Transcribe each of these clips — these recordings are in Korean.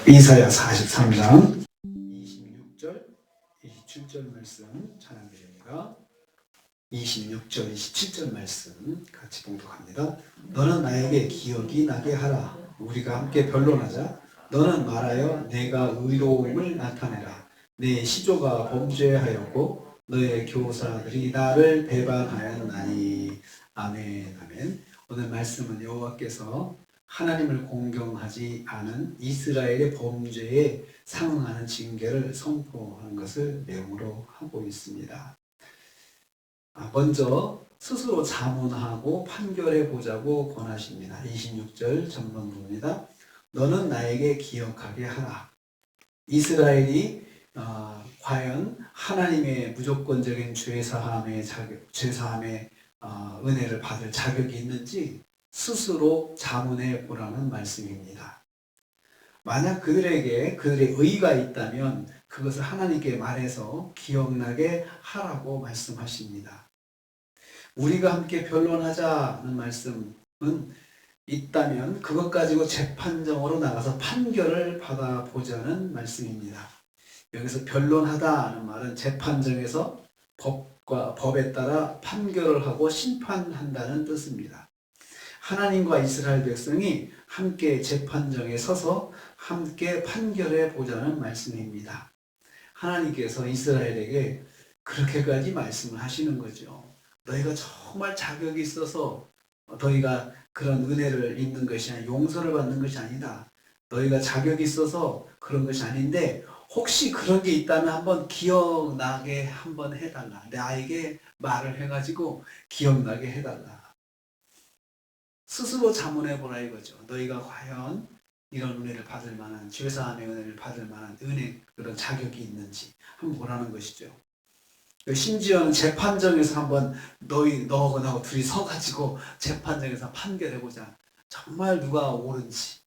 이사야 43장 26절, 27절 말씀 찬양드립니다. 26절, 27절 말씀 같이 봉독합니다. 너는 나에게 기억이 나게 하라. 우리가 함께 변론하자. 너는 말하여 내가 의로움을 나타내라. 내 시조가 범죄하였고 너의 교사들이 나를 배반하였나니. 아멘. 아멘. 오늘 말씀은 여호와께서 하나님을 공경하지 않은 이스라엘의 범죄에 상응하는 징계를 선포하는 것을 내용으로 하고 있습니다. 먼저 스스로 자문하고 판결해 보자고 권하십니다. 26절 전문부입니다. 너는 나에게 기억하게 하라. 이스라엘이 과연 하나님의 무조건적인 죄사함의 은혜를 받을 자격이 있는지 스스로 자문해 보라는 말씀입니다. 만약 그들에게 그들의 의가 있다면 그것을 하나님께 말해서 기억나게 하라고 말씀하십니다. 우리가 함께 변론하자는 말씀은 있다면 그것 가지고 재판정으로 나가서 판결을 받아보자는 말씀입니다. 여기서 변론하다는 말은 재판정에서 법에 따라 판결을 하고 심판한다는 뜻입니다. 하나님과 이스라엘 백성이 함께 재판정에 서서 함께 판결해 보자는 말씀입니다. 하나님께서 이스라엘에게 그렇게까지 말씀을 하시는 거죠. 너희가 정말 자격이 있어서 너희가 그런 은혜를 입는 것이 아니라 용서를 받는 것이 아니다. 너희가 자격이 있어서 그런 것이 아닌데 혹시 그런 게 있다면 한번 기억나게 한번 해달라. 나에게 말을 해가지고 기억나게 해달라. 스스로 자문해 보라 이거죠. 너희가 과연 이런 은혜를 받을 만한, 죄사함의 은혜를 받을 만한 그런 자격이 있는지 한번 보라는 것이죠. 심지어는 재판정에서 한번 너하고 나하고 둘이 서가지고 재판정에서 판결해보자. 정말 누가 옳은지.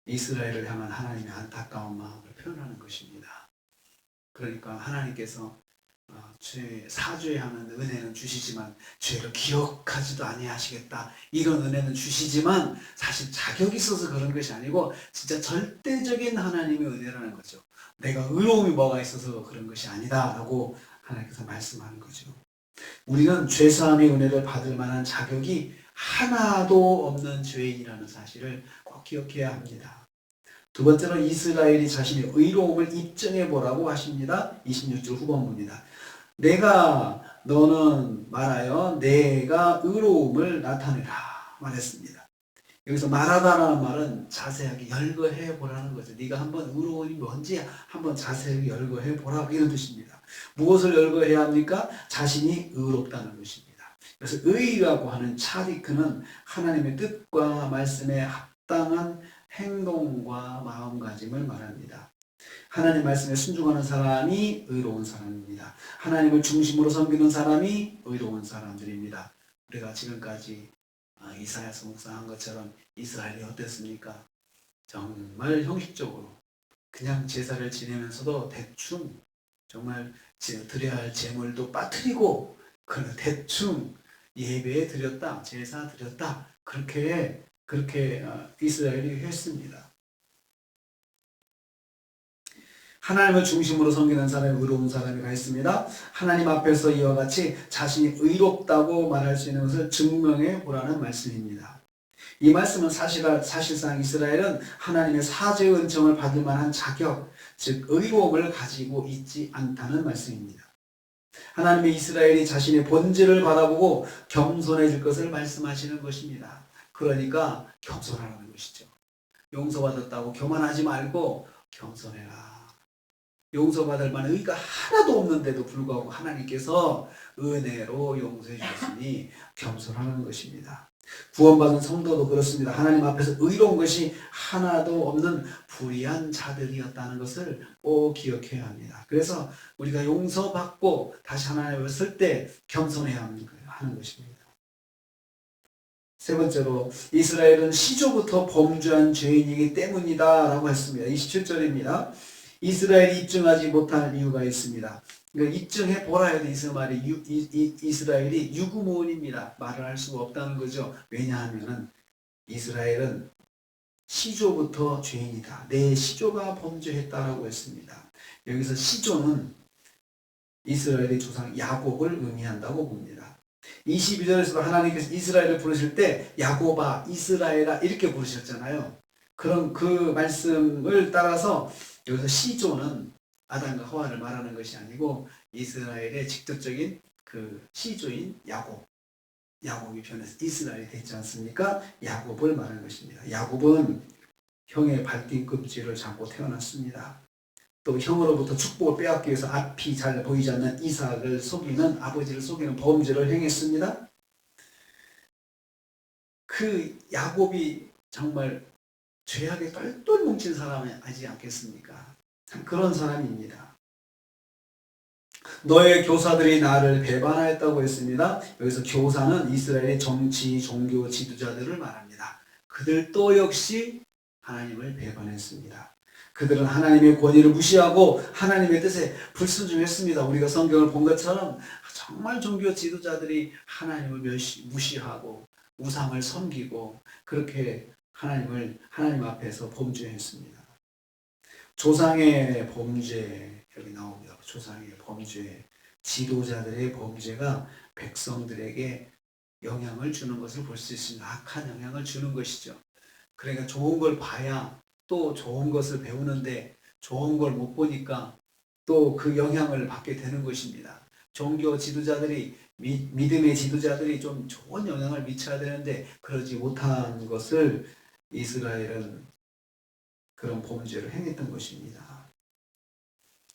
이스라엘을 향한 하나님의 안타까운 마음을 표현하는 것입니다. 그러니까 하나님께서 사죄에 하는 은혜는 주시지만 죄를 기억하지도 아니하시겠다. 이런 은혜는 주시지만 사실 자격이 있어서 그런 것이 아니고 진짜 절대적인 하나님의 은혜라는 거죠. 내가 의로움이 뭐가 있어서 그런 것이 아니다 라고 하나님께서 말씀하는 거죠. 우리는 죄사함의 은혜를 받을 만한 자격이 하나도 없는 죄인이라는 사실을 꼭 기억해야 합니다. 두 번째로 이스라엘이 자신의 의로움을 입증해 보라고 하십니다. 26절 후반부입니다. 너는 말하여 내가 의로움을 나타내라 말했습니다. 여기서 말하다라는 말은 자세하게 열거해 보라는 거죠. 네가 한번 의로움이 뭔지 한번 자세하게 열거해 보라 이런 뜻입니다. 무엇을 열거해야 합니까? 자신이 의롭다는 것입니다. 그래서 의라고 하는 차리크는 하나님의 뜻과 말씀에 합당한 행동과 마음가짐을 말합니다. 하나님 말씀에 순종하는 사람이 의로운 사람입니다. 하나님을 중심으로 섬기는 사람이 의로운 사람들입니다. 우리가 지금까지 이사야서 묵상한 것처럼 이스라엘이 어땠습니까? 정말 형식적으로 그냥 제사를 지내면서도 대충 정말 드려야 할 제물도 빠뜨리고 그런 대충 예배에 드렸다, 제사 드렸다 그렇게 이스라엘이 했습니다. 하나님을 중심으로 섬기는 사람이 의로운 사람이가 있습니다. 하나님 앞에서 이와 같이 자신이 의롭다고 말할 수 있는 것을 증명해 보라는 말씀입니다. 이 말씀은 사실상 이스라엘은 하나님의 사죄의 은총을 받을 만한 자격, 즉 의로움을 가지고 있지 않다는 말씀입니다. 하나님의 이스라엘이 자신의 본질을 바라보고 겸손해질 것을 말씀하시는 것입니다. 그러니까 겸손하라는 것이죠. 용서받았다고 교만하지 말고 겸손해라. 용서받을 만한 의가 하나도 없는데도 불구하고 하나님께서 은혜로 용서해 주셨으니 겸손하는 것입니다. 구원받은 성도도 그렇습니다. 하나님 앞에서 의로운 것이 하나도 없는 불의한 자들이었다는 것을 꼭 기억해야 합니다. 그래서 우리가 용서받고 다시 하나님 앞에 설 때 겸손해야 하는 것입니다. 세 번째로 이스라엘은 시조부터 범죄한 죄인이기 때문이다 라고 했습니다. 27절입니다. 이스라엘이 입증하지 못할 이유가 있습니다. 그러니까 입증해 보라 해도 이스라엘이 유구무원입니다. 말을 할 수가 없다는 거죠. 왜냐하면 이스라엘은 시조부터 죄인이다. 내 시조가 범죄했다라고 했습니다. 여기서 시조는 이스라엘의 조상 야곱을 의미한다고 봅니다. 22절에서도 하나님께서 이스라엘을 부르실 때 야곱아 이스라엘아 이렇게 부르셨잖아요. 그럼 그 말씀을 따라서 여기서 시조는 아담과 하와를 말하는 것이 아니고 이스라엘의 직접적인 그 시조인 야곱이 변해서 이스라엘이 됐지 않습니까? 야곱을 말하는 것입니다. 야곱은 형의 발등껍질을 잡고 태어났습니다. 또 형으로부터 축복을 빼앗기 위해서 앞이 잘 보이지 않는 이삭을 속이는 아버지를 속이는 범죄를 행했습니다. 그 야곱이 정말 죄악에 똘똘 뭉친 사람이 아니지 않겠습니까? 참 그런 사람입니다. 너의 교사들이 나를 배반하였다고 했습니다. 여기서 교사는 이스라엘의 정치, 종교 지도자들을 말합니다. 그들도 역시 하나님을 배반했습니다. 그들은 하나님의 권위를 무시하고 하나님의 뜻에 불순종했습니다. 우리가 성경을 본 것처럼 정말 종교 지도자들이 하나님을 무시하고 우상을 섬기고 그렇게 하나님 앞에서 범죄했습니다. 조상의 범죄 여기 나옵니다. 조상의 범죄, 지도자들의 범죄가 백성들에게 영향을 주는 것을 볼 수 있습니다. 악한 영향을 주는 것이죠. 그러니까 좋은 걸 봐야 또 좋은 것을 배우는데 좋은 걸 못 보니까 또 그 영향을 받게 되는 것입니다. 종교 지도자들이 믿음의 지도자들이 좀 좋은 영향을 미쳐야 되는데 그러지 못한 것을 이스라엘은 그런 범죄를 행했던 것입니다.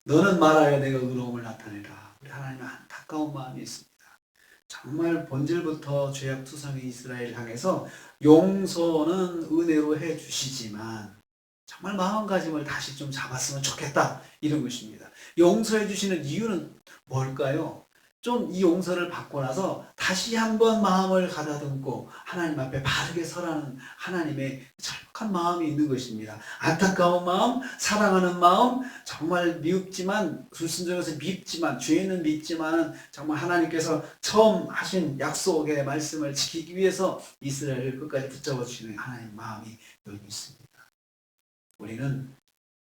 너는 말하여 내가 의로움을 나타내라. 우리 하나님은 안타까운 마음이 있습니다. 정말 본질부터 죄악투성의 이스라엘을 향해서 용서는 은혜로 해주시지만 정말 마음가짐을 다시 좀 잡았으면 좋겠다 이런 것입니다. 용서해 주시는 이유는 뭘까요? 좀 이 용서를 받고 나서 다시 한번 마음을 가다듬고 하나님 앞에 바르게 서라는 하나님의 철학한 마음이 있는 것입니다. 안타까운 마음, 사랑하는 마음, 정말 미흡지만 불순종해서 밉지만 죄는 밉지만 정말 하나님께서 처음 하신 약속의 말씀을 지키기 위해서 이스라엘을 끝까지 붙잡아 주시는 하나님의 마음이 여기 있습니다. 우리는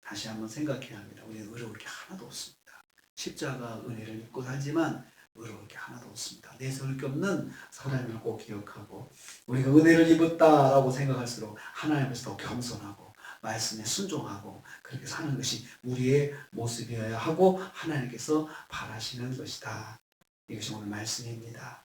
다시 한번 생각해야 합니다. 우리는 의로울 게 하나도 없습니다. 십자가 은혜를 믿고 살지만 의로울 게 하나도 없습니다. 내세울 게 없는 사람을 꼭 기억하고 우리가 은혜를 입었다라고 생각할수록 하나님 앞에서 더 겸손하고 말씀에 순종하고 그렇게 사는 것이 우리의 모습이어야 하고 하나님께서 바라시는 것이다. 이것이 오늘 말씀입니다.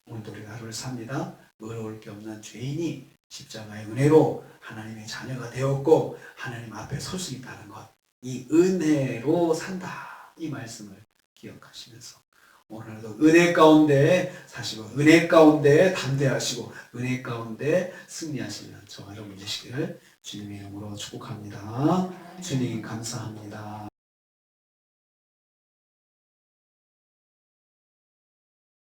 오늘도 우리가 하루를 삽니다. 의로울 게 없는 죄인이 십자가의 은혜로 하나님의 자녀가 되었고 하나님 앞에 설 수 있다는 것, 이 은혜로 산다 이 말씀을 기억하시면서 오늘도 은혜 가운데 사시고 은혜 가운데 담대하시고 은혜 가운데 승리하시는 저와 여러분 되시기를 주님의 이름으로 축복합니다. 주님 감사합니다.